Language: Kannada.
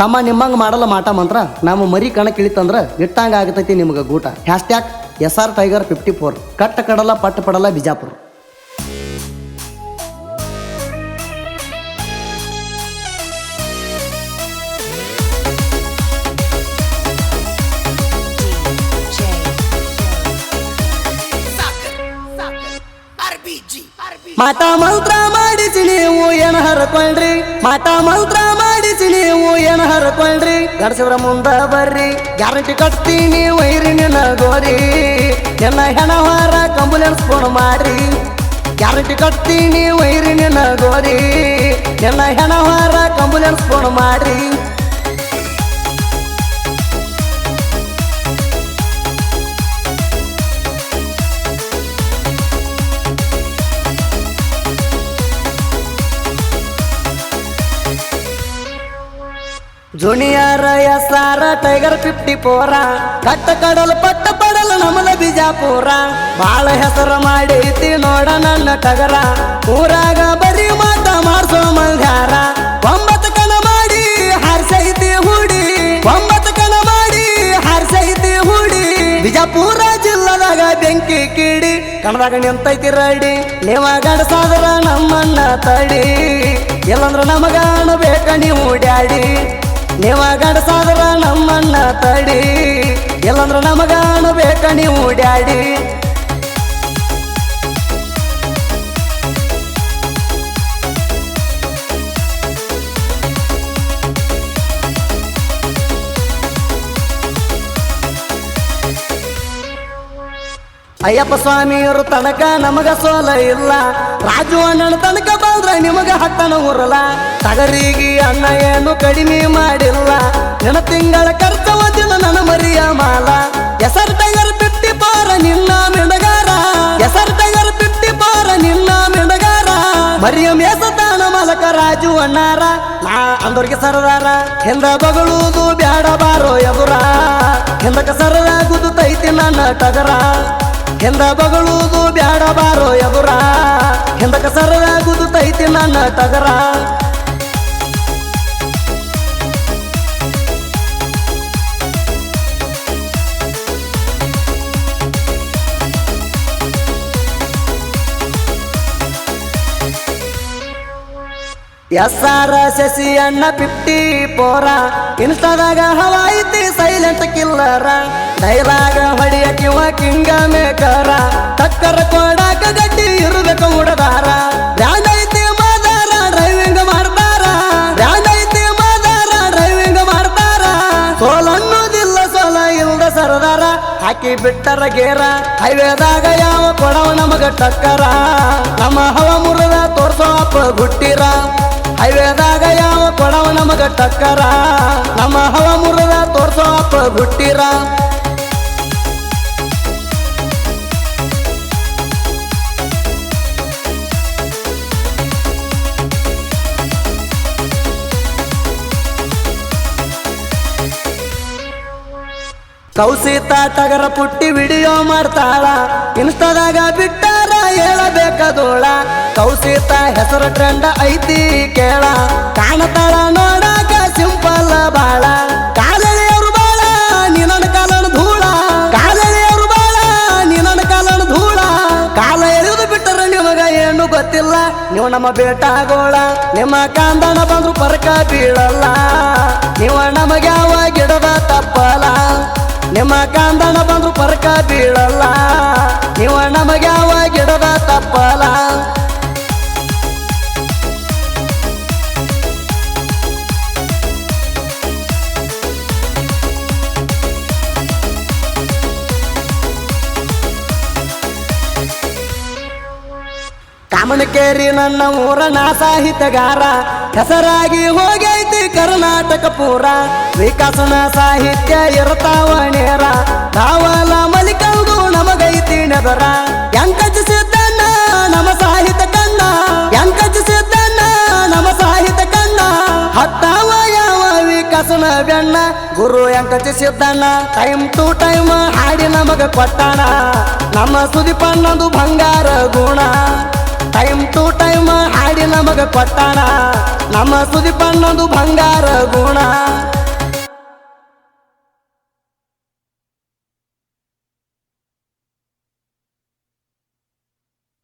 ತಮ್ಮ ನಿಮ್ಮಂಗೆ ಮಾಡಲ್ಲ ಮಾಟ ಮಂತ್ರ ನಮ್ಮ ಮರಿ ಕಣಕ್ಕೆ ಇಳಿತಂದ್ರೆ ಇಟ್ಟಂಗೆ ಆಗತೈತಿ ನಿಮ್ಗೆ ಗೂಟ ಹ್ಯಾಶ್ಟ್ಯಾಗ್ SR Tiger 54 ಕಟ್ಟ ಕಡಲ ಪಟ್ಟ ಪಡಲ ಬಿಜಾಪುರ. ಮಾಟ ಮಂತ್ರ ಮಾಡಿಸಿ ನೀವು ಏನ ಹರಕೊಂಡ್ರಿ, ಮಾಟ ಮಂತ್ರ ಮಾಡಿಸಿ ನೀವು ಏನ ಹರಕೊಂಡ್ರಿ, ಗಡಸಿವ್ರ ಮುಂದ ಬರ್ರಿ ಗ್ಯಾರಂಟಿ ಕಟ್ತೀನಿ ವೈರಿ ನಿನ್ನ ಗೋರಿ, ನಿನ್ನ ಹೆಣವಾರ ಕಂಬುಲೆನ್ಸ್ ಫೋನ್ ಮಾಡ್ರಿ, ಗ್ಯಾರಂಟಿ ಕಟ್ತೀನಿ ವೈರಿ ನಿನ್ನ ಗೋರಿ, ನಿನ್ನ ಹೆಣವಾರ ಕಂಬುಲೆನ್ಸ್ ಫೋನ್ ಮಾಡ್ರಿ. ಜೂನಿಯರ್ SR Tiger 54 ಕಟ್ಟ ಕಡಲ ಪಟ್ಟ ಪಡಲ ನಮ್ಮದ ಬಿಜಾಪುರ, ಬಾಳ ಹೆಸರು ಮಾಡೈತಿ ನೋಡ ನನ್ನ ಟಗರ, ಊರಾಗ ಬರೀ ಮಾತ ಮಾಡ್ಸೋ ಮಂಗ್ಯಾರ, 9 ಕಣ ಮಾಡಿ ಹಾರ್ಸೈತಿ ಹುಡಿ, 9 ಕಣ ಮಾಡಿ ಹಾರ್ಸೈತಿ ಹುಡಿ, ಬಿಜಾಪುರ ಜಿಲ್ಲದಾಗ ಬೆಂಕಿ ಕಿಡಿ, ಕಣದಾಗ ನಿಂತೈತಿ ರಡಿ, ನೀವ ಗಡಸಾದ್ರ ನಮ್ಮನ್ನ ತಡಿ, ಇಲ್ಲಂದ್ರ ನಮಗ ಅಣಬೇಕ ನೀವು ಡ್ಯಾಡಿ, ನೀವ ಗಡಸಾದ್ರ ನಮ್ಮನ್ನ ತಡಿ, ಇಲ್ಲಂದ್ರ ನಮಗ ಅಣಬೇಕ ನೀವು ಡ್ಯಾಡಿ. ಅಯ್ಯಪ್ಪ ಸ್ವಾಮಿಯವರು ತನಕ ನಮಗ ಸೋಲ ಇಲ್ಲ, ರಾಜು ಅಣ್ಣನ ತನಕ ಬಂದ್ರ ನಿಮಗ ಹಟ್ಟನ ಉರಲ, ಟಗರಿಗೆ ಅನ್ನ ಏನು ಕಡಿಮೆ ಮಾಡಿಲ್ಲ, ನಿನ್ನ ತಿಂಗಳ ಖರ್ಚ ದಿನ ನನ್ನ ಮರಿಯ ಮಾಲ, SR Tiger 54 ನಿನ್ನ ಮಿಣಗಾರ, SR Tiger 54 ನಿನ್ನ ಮಿಣಗಾರ, ಮರಿಯ ಮೇಸತಾನ ಮಲಕ ರಾಜು ಅಣ್ಣಾರ, ನಾ ಅಂದೋರ್ಗೆ ಸರದಾರ, ಹಿಂದ ಬಗಳುವುದು ಬ್ಯಾಡ ಬಾರೋ ಎದುರ, ಹಿಂದಕ ಸರದಾಗುದು ತೈತಿ ನನ್ನ ಟಗರ, ಹಿಂದ ಬಗಳುವುದು ಬ್ಯಾಡ ಬಾರೋ ಎದುರ, ಹಿಂದಕ ಸರದಾಗುದು ತೈತಿ ನನ್ನ ಟಗರ. SR ಶಶಿ ಅಣ್ಣ 54 ಇನ್ಸ್ಟಾದಾಗ ಹವಾ ಐತಿ ಸೈಲೆಂಟ್ ಕಿಲ್ಲರ, ಡೈಲಾಗ ಹೊಡಿಯಕಿವ ಕಿಂಗ ಮೇಕರ, ಟಕ್ಕರ ಕೊಡಾಕ ಗಟ್ಟಿ ಇರ್ಬೇಕು ಹುಡದಾರ, ಬ್ರ್ಯಾಂಡ್ ಐತಿ ಮಾದಾರ ಡ್ರೈವಿಂಗ್ ಮಾಡ್ತಾರ, ಬ್ರ್ಯಾಂಡ್ ಐತಿ ಮಾದಾರ ಡ್ರೈವಿಂಗ್ ಮಾಡ್ತಾರ, ಸೋಲ ಅನ್ನೋದಿಲ್ಲ ಸೋಲ ಇಲ್ದ ಸರದಾರ, ಹಾಕಿ ಬಿಟ್ಟರ ಗೇರ, ಹೈವೇದಾಗ ಯಾವ ಕೊಡವ ನಮಗ ಟಕ್ಕರ, ನಮ್ಮ ಹವ ಮುರದ ತೋರ್ಸೋ ಅಪ್ಪ ಗುಟ್ಟಿರ, ಹೈವೇದಾಗ ಯಾವ ಕೊಡವ ನಮಗ ಟಕ್ಕರ, ನಮ್ಮ ಹವ ಮುರದ ತೋರ್ಸೋ ಅಪ್ಪ ಗುಟ್ಟಿರ. ಕೌಸಿತ ಟಗರ ಪುಟ್ಟಿ ವಿಡಿಯೋ ಮಾಡ್ತಾಳ, ಇನ್ಸ್ಟಾದಾಗ ಬಿಟ್ಟಾರ ಹೇಳಬೇಕದೋಳ, ಕೌಸಿತ ಹೆಸರು ಟ್ರೆಂಡ್ ಐತಿ ಕೇಳ, ಕಾಣತಾಳ ನೋಡಾಕ ಸಿಂಪಲ್ ಬಾಳ, ಕಾಲಳಿಯವರು ಬಾಳ ನಿನ್ನ ಕಾಲನ ಧೂಳ, ಕಾಲಳಿಯವರು ಬಾಳ ನಿನ್ನ ಕಾಲನ ಧೂಳ, ಕಾಲ ಎಳೆದು ಬಿಟ್ಟರ ನಿಮಗ ಏನು ಗೊತ್ತಿಲ್ಲ, ನೀವು ನಮ್ಮ ಬೇಟಾಗೋಳ, ನಿಮ್ಮ ಕಾಂದನ ಬಂದ್ರು ಪರಕ ಬೀಳಲ್ಲ, ನೀವು ನಮಗೆ ಯಾವ ಗಿಡದ ತಪ್ಪಲ, ನಿಮ್ಮ ಕಾಂದನ ಬಂದ್ರು ಪರಕ ಬೀಳಲ್ಲ, ನೀವು ನಮಗೆ ಯಾವ ಗಿಡದ ತಪ್ಪಲ. ಕಾಮನಕೇರಿ ನನ್ನ ಊರ ನಾ ಸಾಹಿತ್ಯಗಾರ, ಹೆಸರಾಗಿ ಹೋಗೈತಿ ಕರ್ನಾಟಕ ಪೂರ, ವಿಕಾಸನ ಸಾಹಿತ್ಯ ಇರ್ತಾವ ನೇರ, ಕಾವಲ ಮಲಿಕಂದು ನಮಗೈತಿ ನೆದರ, ಎಂಕಜಿಸಿದ್ದಣ್ಣ ನಮ್ಮ ಸಾಹಿತ್ಯ ಕಣ್ಣ, ಎಂಕಜಿಸಿದ್ದಣ್ಣ ನಮ್ಮ ಸಾಹಿತ್ಯ ಕಣ್ಣ, ಹತ್ತಾವ ಯಾವ ವಿಕಾಸನ ಬೆಣ್ಣ, ಗುರು ಎಂಕಜಿಸಿದ್ದಣ್ಣ ಟೈಮ್ ಟು ಟೈಮ್ ಹಾಡಿ ನಮಗ ಕೊಟ್ಟಾಣ, ನಮ್ಮ ಸುದೀಪಣ್ಣದು ಬಂಗಾರ ಗುಣ, ಟೈಮ್ ಟು ಟೈಮ್ ಹಾಡಿ ನಮಗ ಕೊಟ್ಟಾಣ, ನಮ್ಮ ಸುದೀಪಣ್ಣದು ಬಂಗಾರ ಗುಣ.